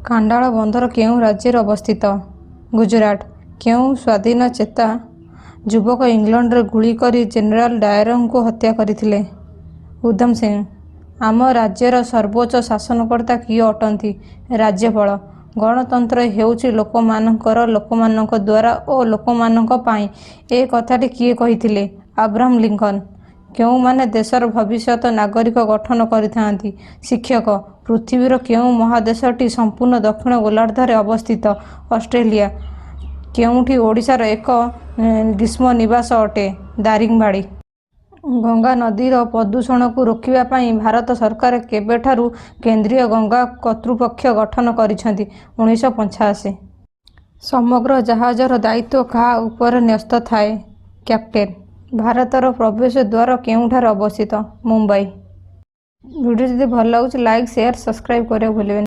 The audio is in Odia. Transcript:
କାଣ୍ଡାଳ ବନ୍ଦର କେଉଁ ରାଜ୍ୟରେ ଅବସ୍ଥିତ? ଗୁଜରାଟ। କେଉଁ ସ୍ୱାଧୀନଚେତା ଯୁବକ ଇଂଲଣ୍ଡରେ ଗୁଳି କରି ଜେନେରାଲ ଡାୟରଙ୍କୁ ହତ୍ୟା କରିଥିଲେ? ଉଧମ ସିଂ। ଆମ ରାଜ୍ୟର ସର୍ବୋଚ୍ଚ ଶାସନକର୍ତ୍ତା କିଏ ଅଟନ୍ତି? ରାଜ୍ୟପାଳ। ଗଣତନ୍ତ୍ର ହେଉଛି ଲୋକମାନଙ୍କର, ଲୋକମାନଙ୍କ ଦ୍ୱାରା ଓ ଲୋକମାନଙ୍କ ପାଇଁ। ଏ କଥାଟି କିଏ କହିଥିଲେ? Abraham Lincoln. କେଉଁମାନେ ଦେଶର ଭବିଷ୍ୟତ ନାଗରିକ ଗଠନ କରିଥାନ୍ତି? ଶିକ୍ଷକ। ପୃଥିବୀର କେଉଁ ମହାଦେଶଟି ସମ୍ପୂର୍ଣ୍ଣ ଦକ୍ଷିଣ ଗୋଲାର୍ଦ୍ଧରେ ଅବସ୍ଥିତ? ଅଷ୍ଟ୍ରେଲିଆ। କେଉଁଠି ଓଡ଼ିଶାର ଏକ ଗ୍ରୀଷ୍ମ ନିବାସ ଅଟେ? ଦାରିଙ୍ଗବାଡ଼ି। ଗଙ୍ଗା ନଦୀର ପ୍ରଦୂଷଣକୁ ରୋକିବା ପାଇଁ ଭାରତ ସରକାର କେବେଠାରୁ କେନ୍ଦ୍ରୀୟ ଗଙ୍ଗା କର୍ତ୍ତୃପକ୍ଷ ଗଠନ କରିଛନ୍ତି? 1985। ସମଗ୍ର ଜାହାଜର ଦାୟିତ୍ୱ କାହା ଉପରେ ନ୍ୟସ୍ତ ଥାଏ? କ୍ୟାପ୍ଟେନ। ଭାରତର ପ୍ରବେଶ ଦ୍ୱାର କେଉଁଠାରେ ଅବସ୍ଥିତ? ମୁମ୍ବାଇ। ଭିଡ଼ିଓ ଯଦି ଭଲ ଲାଗୁଛି ଲାଇକ୍, ସେୟାର, ସବସ୍କ୍ରାଇବ କରିବାକୁ ଭୁଲିବେନି।